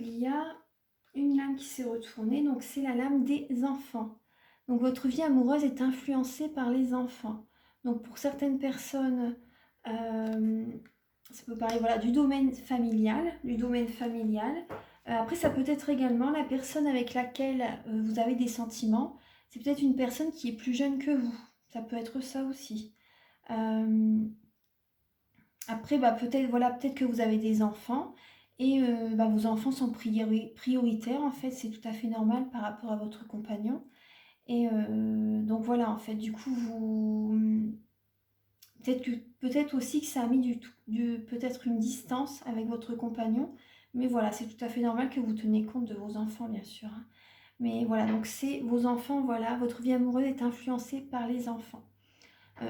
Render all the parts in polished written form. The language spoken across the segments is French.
il y a une lame qui s'est retournée, donc c'est la lame des enfants. Donc votre vie amoureuse est influencée par les enfants. Donc pour certaines personnes, ça peut parler voilà, du domaine familial, après, ça peut être également la personne avec laquelle vous avez des sentiments. C'est peut-être une personne qui est plus jeune que vous. Ça peut être ça aussi. Euh, Après, peut-être voilà, peut-être que vous avez des enfants et vos enfants sont prioritaires. En fait, c'est tout à fait normal par rapport à votre compagnon. Et donc voilà, en fait, du coup, peut-être aussi que ça a mis peut-être une distance avec votre compagnon. Mais voilà, c'est tout à fait normal que vous teniez compte de vos enfants, bien sûr, hein. Mais voilà, donc c'est vos enfants, voilà, votre vie amoureuse est influencée par les enfants.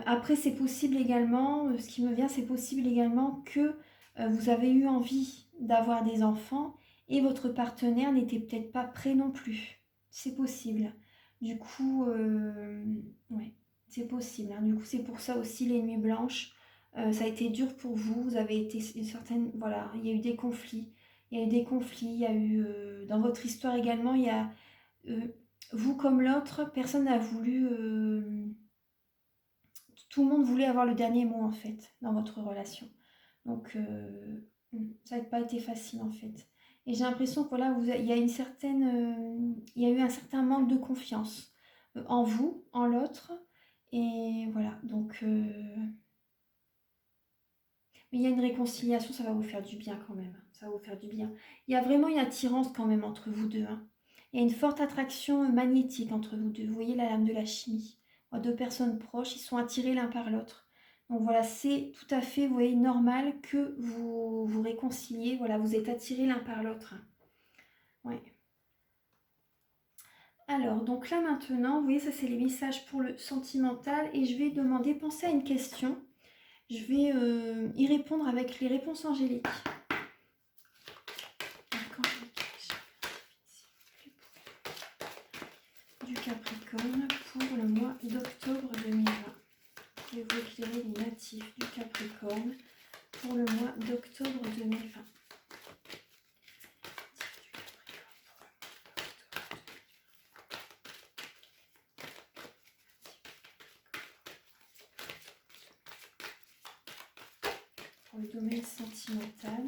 Après, c'est possible également, ce qui me vient, c'est possible également que vous avez eu envie d'avoir des enfants et votre partenaire n'était peut-être pas prêt non plus. C'est possible. Du coup, ouais, c'est possible, hein. Du coup, c'est pour ça aussi les nuits blanches. Ça a été dur pour vous. Vous avez été certaines, voilà, il y a eu des conflits. Il y a eu des conflits. Il y a eu dans votre histoire également, il y a euh, vous comme l'autre, personne n'a voulu. Tout le monde voulait avoir le dernier mot en fait dans votre relation. Donc ça n'a pas été facile en fait. Et j'ai l'impression que voilà, il y a une certaine, il y a eu un certain manque de confiance en vous, en l'autre. Et voilà, donc mais il y a une réconciliation, ça va vous faire du bien quand même. Ça va vous faire du bien. Il y a vraiment une attirance quand même entre vous deux, hein. Il y a une forte attraction magnétique entre vous deux. Vous voyez la lame de la chimie. Deux personnes proches, ils sont attirés l'un par l'autre. Donc voilà, c'est tout à fait, vous voyez, normal que vous vous réconciliez. Voilà, vous êtes attirés l'un par l'autre. Ouais. Alors, donc là maintenant, vous voyez, ça c'est les messages pour le sentimental. Et je vais demander, pensez à une question. Je vais y répondre avec les réponses angéliques. Du Capricorne pour le mois d'octobre 2020. Pouvez-vous éclairer les natifs du Capricorne pour le mois d'octobre 2020? Pour le domaine sentimental.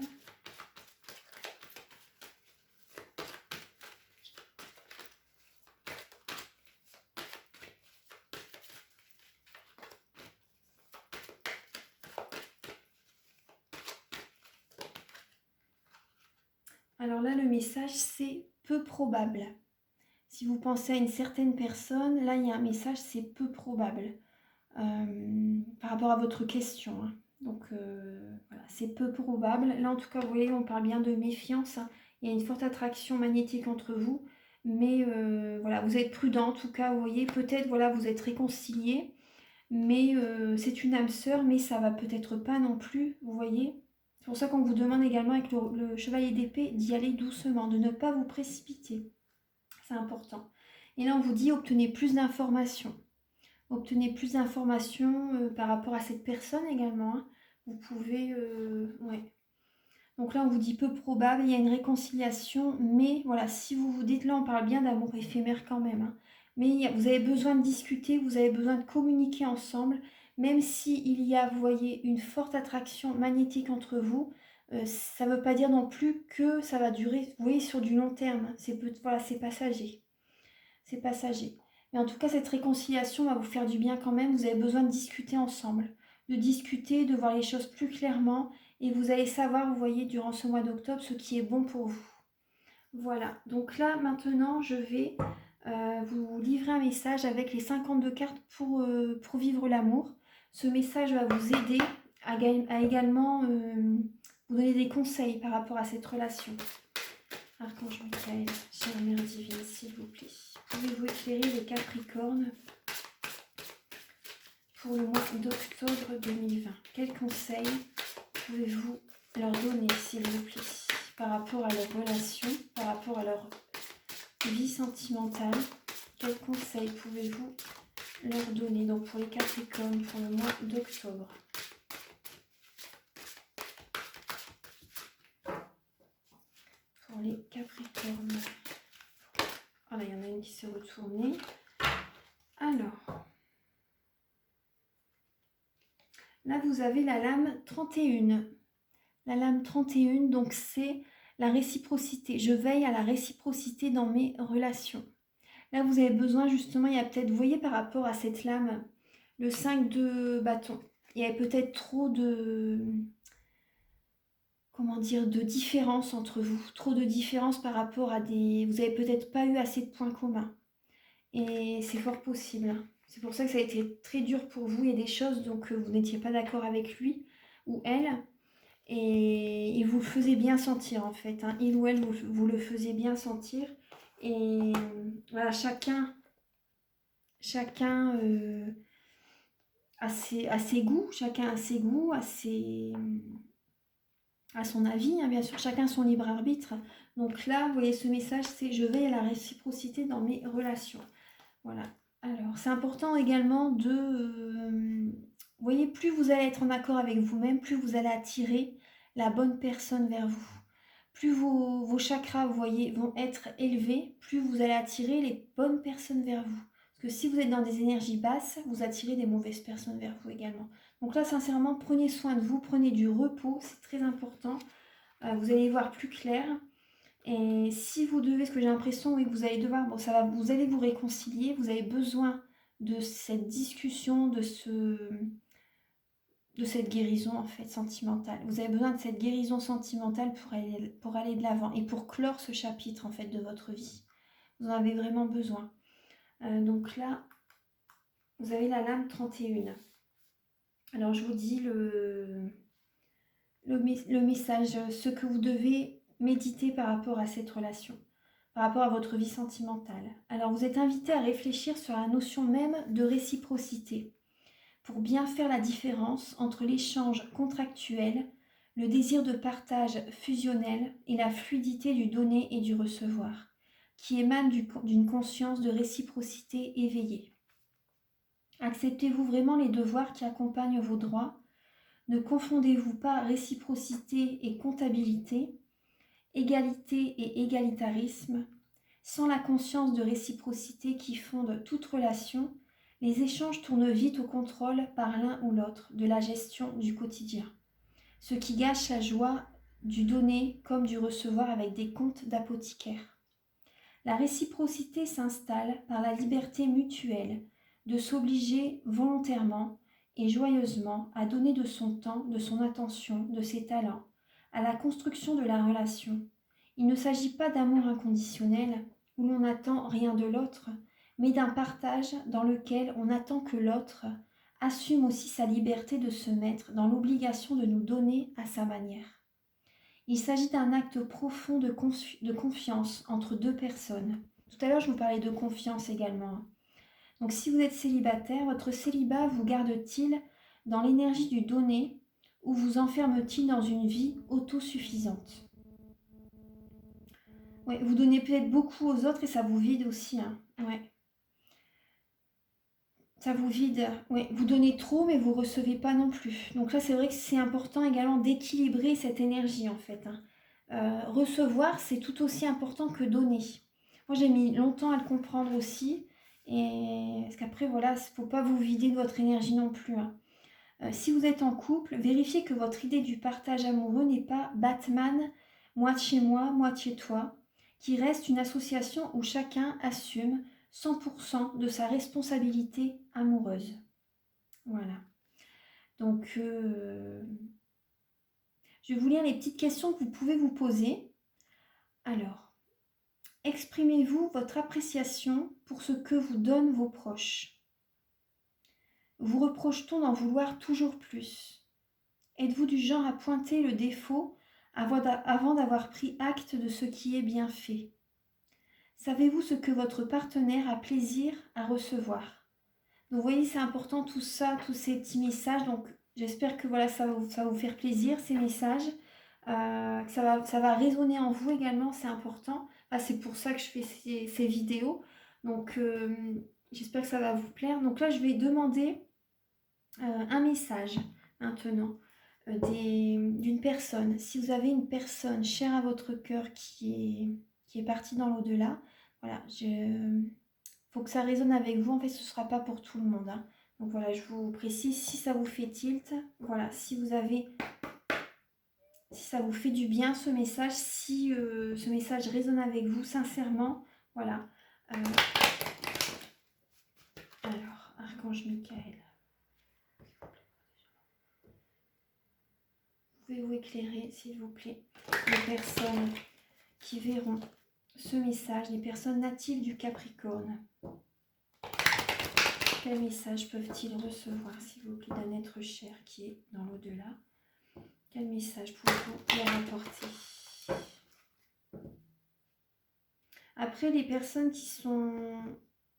Alors là, le message, c'est peu probable. Si vous pensez à une certaine personne, là, il y a un message, c'est peu probable. Par rapport à votre question, hein. Donc, voilà, c'est peu probable. Là, en tout cas, vous voyez, on parle bien de méfiance, hein. Il y a une forte attraction magnétique entre vous. Mais voilà, vous êtes prudent, en tout cas, vous voyez, peut-être, voilà, vous êtes réconciliés. Mais c'est une âme sœur, mais ça va peut-être pas non plus, vous voyez. C'est pour ça qu'on vous demande également avec le chevalier d'épée d'y aller doucement, de ne pas vous précipiter. C'est important. Et là, on vous dit obtenez plus d'informations. Obtenez plus d'informations par rapport à cette personne également, hein. Vous pouvez... ouais. Donc là, on vous dit peu probable, il y a une réconciliation, mais voilà, si vous vous dites, là, on parle bien d'amour éphémère quand même, hein. Mais vous avez besoin de discuter, vous avez besoin de communiquer ensemble, même s'il y a, vous voyez, une forte attraction magnétique entre vous, ça ne veut pas dire non plus que ça va durer, vous voyez, sur du long terme. Voilà, c'est passager. C'est passager. Mais en tout cas, cette réconciliation va vous faire du bien quand même. Vous avez besoin de discuter ensemble, de discuter, de voir les choses plus clairement. Et vous allez savoir, vous voyez, durant ce mois d'octobre, ce qui est bon pour vous. Voilà. Donc là, maintenant, je vais vous livrer un message avec les 52 cartes pour vivre l'amour. Ce message va vous aider à également vous donner des conseils par rapport à cette relation. Archange Michael, chère Mère divine, s'il vous plaît, pouvez-vous éclairer les Capricornes pour le mois d'octobre 2020? Quels conseils pouvez-vous leur donner, s'il vous plaît, par rapport à leur relation, par rapport à leur vie sentimentale? Quels conseils pouvez-vous leur donner donc pour les Capricornes pour le mois d'octobre? Pour pour les Capricornes. Voilà, il y en a une qui s'est retournée. Alors, là, vous avez la lame 31. La lame 31, donc c'est la réciprocité. Je veille à la réciprocité dans mes relations. Là, vous avez besoin, justement, il y a peut-être, vous voyez par rapport à cette lame, le 5 de bâton. Il y avait peut-être trop de, comment dire, de différence entre vous. Trop de différence par rapport à des... Vous n'avez peut-être pas eu assez de points communs. Et c'est fort possible. C'est pour ça que ça a été très dur pour vous. Il y a des choses, donc vous n'étiez pas d'accord avec lui ou elle. Et vous le faisiez bien sentir, en fait. Hein. Il ou elle, vous le faisiez bien sentir. Et voilà, chacun a ses goûts, chacun a ses goûts, à son avis, hein, bien sûr, chacun son libre arbitre. Donc là, vous voyez, ce message, c'est « Je veille à la réciprocité dans mes relations ». Voilà. Alors, c'est important également de... vous voyez, plus vous allez être en accord avec vous-même, plus vous allez attirer la bonne personne vers vous. Plus vos chakras, vous voyez, vont être élevés, plus vous allez attirer les bonnes personnes vers vous. Parce que si vous êtes dans des énergies basses, vous attirez des mauvaises personnes vers vous également. Donc là, sincèrement, prenez soin de vous, prenez du repos, c'est très important. Vous allez y voir plus clair. Et si vous devez, ce que j'ai l'impression, oui, que vous allez devoir, bon, vous allez vous réconcilier, vous avez besoin de cette discussion, de cette guérison en fait sentimentale. Vous avez besoin de cette guérison sentimentale pour aller de l'avant et pour clore ce chapitre en fait de votre vie. Vous en avez vraiment besoin. Donc là, vous avez la lame 31. Alors je vous dis le message, ce que vous devez méditer par rapport à cette relation, par rapport à votre vie sentimentale. Alors vous êtes invité à réfléchir sur la notion même de réciprocité pour bien faire la différence entre l'échange contractuel, le désir de partage fusionnel et la fluidité du donner et du recevoir, qui émane d'une conscience de réciprocité éveillée. Acceptez-vous vraiment les devoirs qui accompagnent vos droits? Ne confondez-vous pas réciprocité et comptabilité, égalité et égalitarisme. Sans la conscience de réciprocité qui fonde toute relation, les échanges tournent vite au contrôle par l'un ou l'autre de la gestion du quotidien, ce qui gâche la joie du donner comme du recevoir avec des comptes d'apothicaire. La réciprocité s'installe par la liberté mutuelle de s'obliger volontairement et joyeusement à donner de son temps, de son attention, de ses talents, à la construction de la relation. Il ne s'agit pas d'amour inconditionnel, où l'on n'attend rien de l'autre, mais d'un partage dans lequel on attend que l'autre assume aussi sa liberté de se mettre dans l'obligation de nous donner à sa manière. Il s'agit d'un acte profond de confiance entre deux personnes. Tout à l'heure, je vous parlais de confiance également. Donc si vous êtes célibataire, votre célibat vous garde-t-il dans l'énergie du donner ou vous enferme-t-il dans une vie autosuffisante? Ouais, vous donnez peut-être beaucoup aux autres et ça vous vide aussi. Hein. Ouais. Ça vous vide. Ouais. Vous donnez trop mais vous ne recevez pas non plus. Donc là, c'est vrai que c'est important également d'équilibrer cette énergie en fait. Hein. Recevoir, c'est tout aussi important que donner. Moi, j'ai mis longtemps à le comprendre aussi. Et parce qu'après, voilà, il ne faut pas vous vider de votre énergie non plus. Hein. Si vous êtes en couple, vérifiez que votre idée du partage amoureux n'est pas Batman, moitié moi, moitié toi, qui reste une association où chacun assume 100% de sa responsabilité amoureuse. Voilà. Donc, je vais vous lire les petites questions que vous pouvez vous poser. Alors, exprimez-vous votre appréciation pour ce que vous donnent vos proches. Vous reproche-t-on d'en vouloir toujours plus? Êtes-vous du genre à pointer le défaut avant d'avoir pris acte de ce qui est bien fait? Savez-vous ce que votre partenaire a plaisir à recevoir? Donc vous voyez, c'est important tout ça, tous ces petits messages. Donc j'espère que voilà, ça va vous faire plaisir, ces messages. Que ça va résonner en vous également, c'est important. C'est pour ça que je fais ces vidéos. Donc j'espère que ça va vous plaire. Donc là, je vais demander un message maintenant. d'une personne. Si vous avez une personne chère à votre cœur qui est partie dans l'au-delà, voilà, faut que ça résonne avec vous. En fait, ce ne sera pas pour tout le monde, hein. Donc voilà, je vous précise, si ça vous fait tilt, voilà, si ça vous fait du bien ce message, si ce message résonne avec vous sincèrement, voilà. Alors, Archange Michael, pouvez-vous éclairer, s'il vous plaît, les personnes qui verront ce message, les personnes natives du Capricorne? Quel message peuvent-ils recevoir, s'il vous plaît, d'un être cher qui est dans l'au-delà? Quel message pouvez-vous leur apporter? Après, les personnes qui sont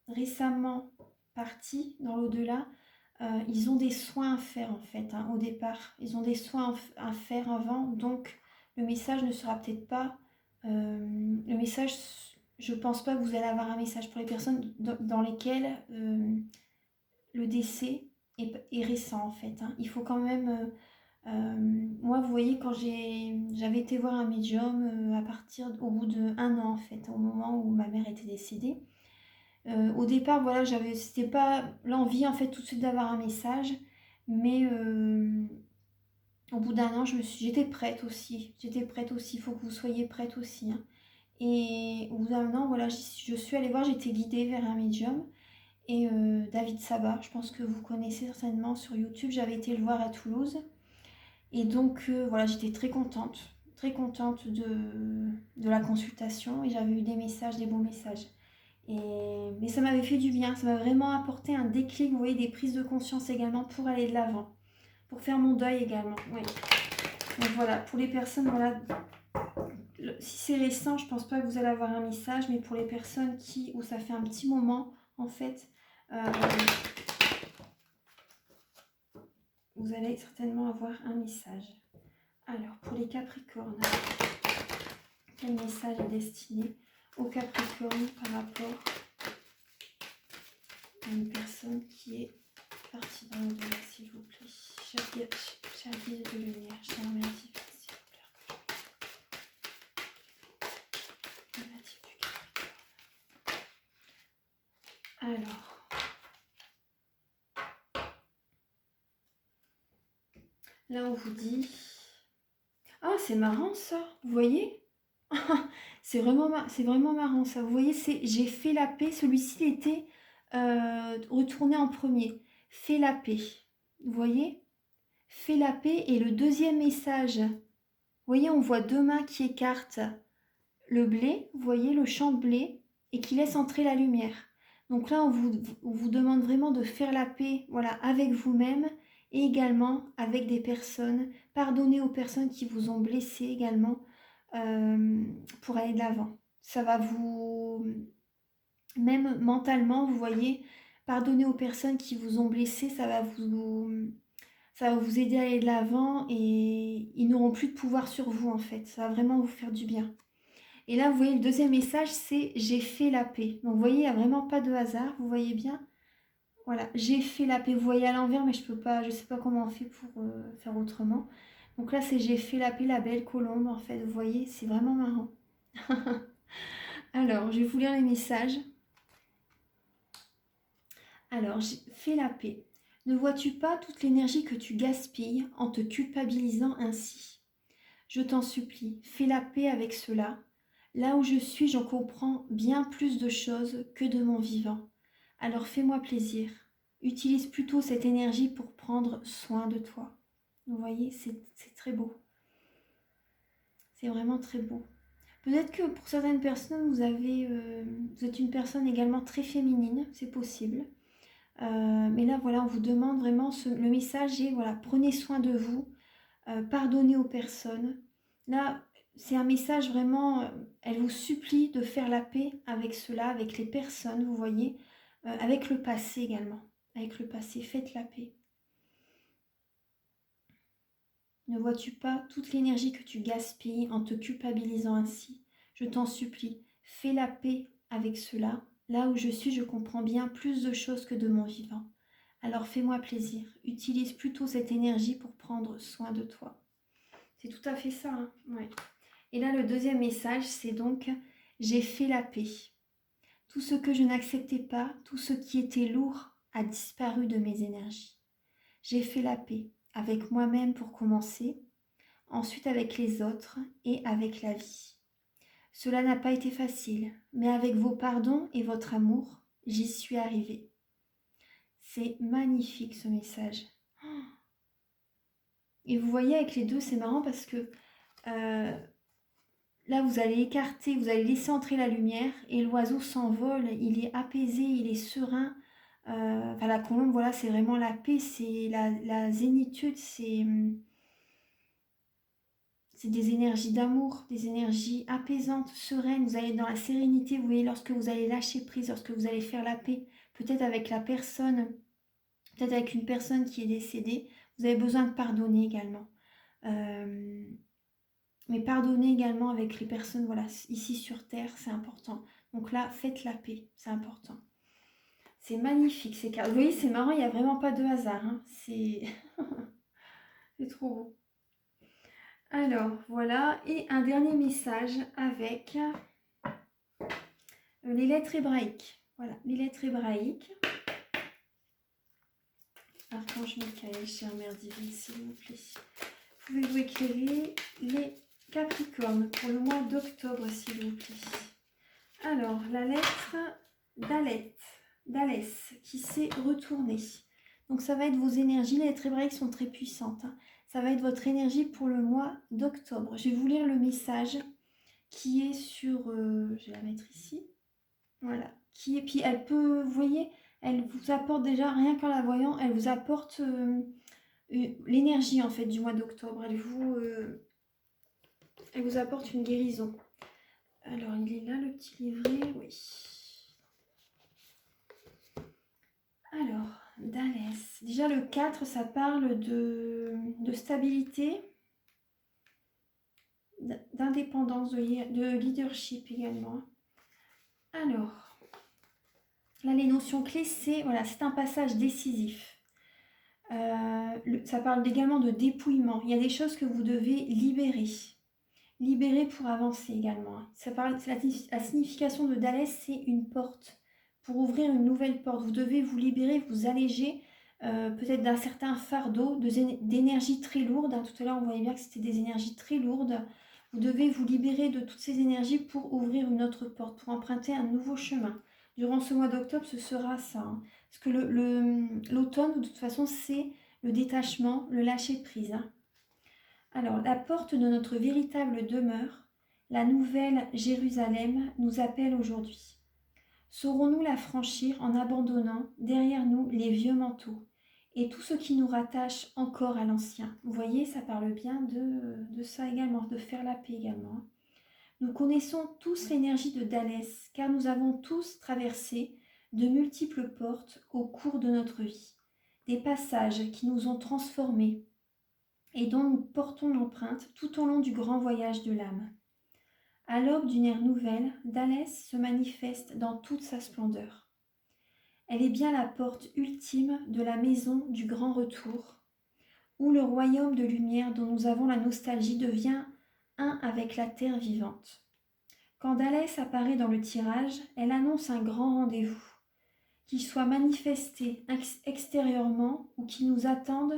récemment parties dans l'au-delà, ils ont des soins à faire en fait, hein, au départ. Ils ont des soins à faire avant, donc le message ne sera peut-être pas... le message, je ne pense pas que vous allez avoir un message pour les personnes dans lesquelles le décès est récent en fait, hein. Il faut quand même... moi, vous voyez, quand j'avais été voir un médium au bout d'1 an en fait, au moment où ma mère était décédée. Au départ, voilà, c'était pas l'envie en fait tout de suite d'avoir un message, mais au bout d'1 an, j'étais prête aussi. J'étais prête aussi. Il faut que vous soyez prête aussi, hein. Et au bout d'1 an, voilà, je suis allée voir, j'étais guidée vers un médium. Et David Sabat, je pense que vous connaissez certainement sur YouTube, j'avais été le voir à Toulouse. Et donc voilà, j'étais très contente de la consultation et j'avais eu des messages, des bons messages. Mais ça m'avait fait du bien, ça m'a vraiment apporté un déclic, vous voyez, des prises de conscience également pour aller de l'avant, pour faire mon deuil également. Oui. Donc voilà, pour les personnes, voilà, si c'est récent, je pense pas que vous allez avoir un message, mais pour les personnes où ça fait un petit moment, en fait, vous allez certainement avoir un message. Alors, pour les Capricornes, quel message est destiné aux Capricornes par rapport à une personne qui est partie dans le delà, s'il vous plaît? Cher guide de lumière, cher natif, s'il vous plaît. Le natif du Capricorne. Alors, là on vous dit... Ah, c'est marrant ça, vous voyez? C'est vraiment marrant ça. Vous voyez, j'ai fait la paix. Celui-ci il était retourné en premier. Fait la paix. Vous voyez? Fait la paix. Et le deuxième message, vous voyez, on voit 2 mains qui écartent le blé. Vous voyez, le champ de blé. Et qui laisse entrer la lumière. Donc là, on vous demande vraiment de faire la paix, voilà, avec vous-même. Et également avec des personnes. Pardonnez aux personnes qui vous ont blessé également. Pour aller de l'avant. Ça va vous... Même mentalement, vous voyez, pardonner aux personnes qui vous ont blessé, ça va vous aider à aller de l'avant et ils n'auront plus de pouvoir sur vous en fait. Ça va vraiment vous faire du bien. Et là, vous voyez, le deuxième message, c'est « j'ai fait la paix ». Donc vous voyez, il n'y a vraiment pas de hasard, vous voyez bien. Voilà, j'ai fait la paix. Vous voyez à l'envers, mais je sais pas comment on fait pour faire autrement. Donc là, c'est j'ai fait la paix, la belle colombe, en fait. Vous voyez, c'est vraiment marrant. Alors, je vais vous lire les messages. Alors, j'ai fait la paix. Ne vois-tu pas toute l'énergie que tu gaspilles en te culpabilisant ainsi? Je t'en supplie, fais la paix avec cela. Là où je suis, j'en comprends bien plus de choses que de mon vivant. Alors fais-moi plaisir. Utilise plutôt cette énergie pour prendre soin de toi. Vous voyez, c'est très beau. C'est vraiment très beau. Peut-être que pour certaines personnes, vous êtes une personne également très féminine, c'est possible. Mais là, voilà, on vous demande vraiment, le message est, voilà, prenez soin de vous, pardonnez aux personnes. Là, c'est un message vraiment, elle vous supplie de faire la paix avec cela, avec les personnes, vous voyez, avec le passé également. Avec le passé, faites la paix. Ne vois-tu pas toute l'énergie que tu gaspilles en te culpabilisant ainsi? Je t'en supplie, fais la paix avec cela. Là où je suis, je comprends bien plus de choses que de mon vivant. alors fais-moi plaisir. Utilise plutôt cette énergie pour prendre soin de toi. C'est tout à fait ça, hein, ouais. Et là, le deuxième message, c'est donc « J'ai fait la paix. Tout ce que je n'acceptais pas, tout ce qui était lourd a disparu de mes énergies. J'ai fait la paix avec moi-même pour commencer, ensuite avec les autres et avec la vie. Cela n'a pas été facile, mais avec vos pardons et votre amour, j'y suis arrivée. » C'est magnifique ce message. Et vous voyez avec les deux, c'est marrant parce que là, vous allez écarter, vous allez laisser entrer la lumière et l'oiseau s'envole, il est apaisé, il est serein. Enfin, la colombe, voilà, c'est vraiment la paix, c'est la zénitude, c'est des énergies d'amour, des énergies apaisantes, sereines. Vous allez être dans la sérénité, vous voyez, lorsque vous allez lâcher prise, lorsque vous allez faire la paix, peut-être avec la personne, peut-être avec une personne qui est décédée, vous avez besoin de pardonner également. Mais pardonner également avec les personnes, voilà, ici sur Terre, c'est important. Donc là, faites la paix, c'est important. C'est magnifique ces cartes. Vous voyez, c'est marrant, il n'y a vraiment pas de hasard. Hein. C'est c'est trop beau. Alors, voilà. Et un dernier message avec les lettres hébraïques. Voilà, les lettres hébraïques. Archange Michael, chère Mère divine, s'il vous plaît. Pouvez-vous éclairer les Capricornes pour le mois d'octobre, s'il vous plaît? Alors, la lettre d'Alès, qui s'est retournée. Donc, ça va être vos énergies. Les lettres hébraïques sont très puissantes. Hein. Ça va être votre énergie pour le mois d'octobre. Je vais vous lire le message qui est sur... je vais la mettre ici. Voilà. Qui est, puis elle peut, vous voyez, elle vous apporte déjà, rien qu'en la voyant, elle vous apporte l'énergie en fait du mois d'octobre. Elle vous apporte une guérison. Alors, il est là le petit livret, oui. Alors, Dhalès. Déjà, le 4, ça parle de stabilité, d'indépendance, de leadership également. Alors, là, les notions clés, c'est voilà, c'est un passage décisif. Ça parle également de dépouillement. Il y a des choses que vous devez libérer. Libérer pour avancer également. Ça parle, la signification de Dhalès, c'est une porte. Pour ouvrir une nouvelle porte, vous devez vous libérer, vous alléger peut-être d'un certain fardeau, d'énergie très lourde. Hein, tout à l'heure, on voyait bien que c'était des énergies très lourdes. Vous devez vous libérer de toutes ces énergies pour ouvrir une autre porte, pour emprunter un nouveau chemin. Durant ce mois d'octobre, ce sera ça. Hein. Parce que l'automne, de toute façon, c'est le détachement, le lâcher-prise. Hein. Alors, la porte de notre véritable demeure, la nouvelle Jérusalem, nous appelle aujourd'hui. Saurons-nous la franchir en abandonnant derrière nous les vieux manteaux et tout ce qui nous rattache encore à l'ancien? Vous voyez, ça parle bien de ça également, de faire la paix également. Nous connaissons tous l'énergie de Dhalès, car nous avons tous traversé de multiples portes au cours de notre vie, des passages qui nous ont transformés et dont nous portons l'empreinte tout au long du grand voyage de l'âme. À l'aube d'une ère nouvelle, Dhalès se manifeste dans toute sa splendeur. Elle est bien la porte ultime de la maison du grand retour, où le royaume de lumière dont nous avons la nostalgie devient un avec la terre vivante. Quand Dhalès apparaît dans le tirage, elle annonce un grand rendez-vous, qu'il soit manifesté extérieurement ou qui nous attende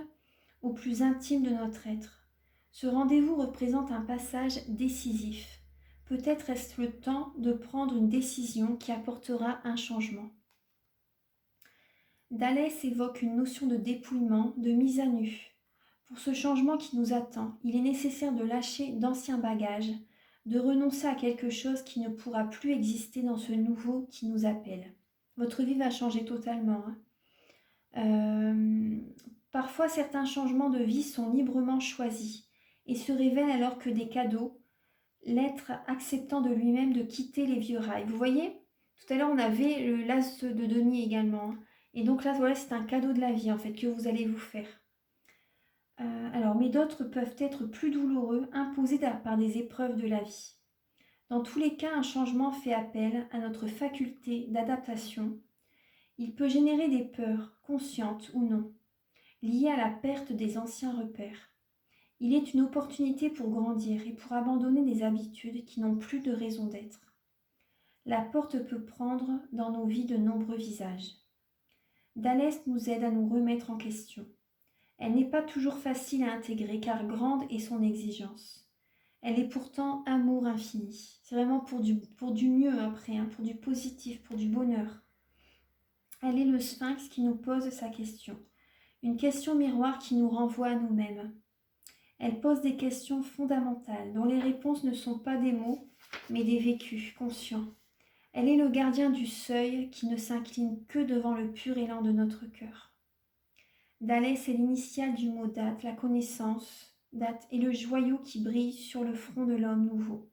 au plus intime de notre être. Ce rendez-vous représente un passage décisif. Peut-être est-ce le temps de prendre une décision qui apportera un changement. Dhalès évoque une notion de dépouillement, de mise à nu. Pour ce changement qui nous attend, il est nécessaire de lâcher d'anciens bagages, de renoncer à quelque chose qui ne pourra plus exister dans ce nouveau qui nous appelle. Votre vie va changer totalement. Hein. Parfois, certains changements de vie sont librement choisis et se révèlent alors que des cadeaux, l'être acceptant de lui-même de quitter les vieux rails. Vous voyez, tout à l'heure, on avait l'as de denier également. Hein. Et donc là, voilà, c'est un cadeau de la vie, en fait, que vous allez vous faire. Mais d'autres peuvent être plus douloureux, imposés par des épreuves de la vie. Dans tous les cas, un changement fait appel à notre faculté d'adaptation Il peut générer des peurs, conscientes ou non, liées à la perte des anciens repères. Il est une opportunité pour grandir et pour abandonner des habitudes qui n'ont plus de raison d'être. La porte peut prendre dans nos vies de nombreux visages. Dallès nous aide à nous remettre en question. Elle n'est pas toujours facile à intégrer car grande est son exigence. Elle est pourtant amour infini. C'est vraiment pour du mieux après, hein, pour du positif, pour du bonheur. Elle est le sphinx qui nous pose sa question. Une question miroir qui nous renvoie à nous-mêmes. Elle pose des questions fondamentales dont les réponses ne sont pas des mots, mais des vécus conscients. Elle est le gardien du seuil qui ne s'incline que devant le pur élan de notre cœur. Dallès est l'initiale du mot date, la connaissance. Date est le joyau qui brille sur le front de l'homme nouveau.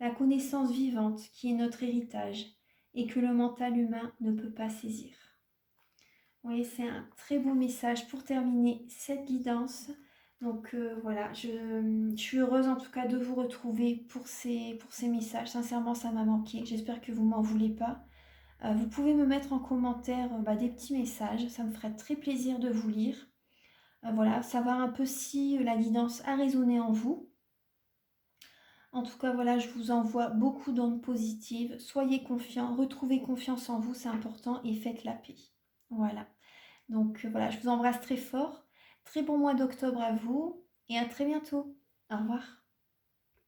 La connaissance vivante qui est notre héritage et que le mental humain ne peut pas saisir. Oui, c'est un très beau message pour terminer cette guidance. Donc voilà, je suis heureuse en tout cas de vous retrouver pour ces messages. Sincèrement, ça m'a manqué. J'espère que vous m'en voulez pas. Vous pouvez me mettre en commentaire des petits messages. Ça me ferait très plaisir de vous lire. Voilà, savoir un peu si la guidance a résonné en vous. En tout cas, voilà, je vous envoie beaucoup d'ondes positives. Soyez confiants, retrouvez confiance en vous, c'est important, et faites la paix. Voilà. Donc voilà, je vous embrasse très fort. Très bon mois d'octobre à vous et à très bientôt. Au revoir.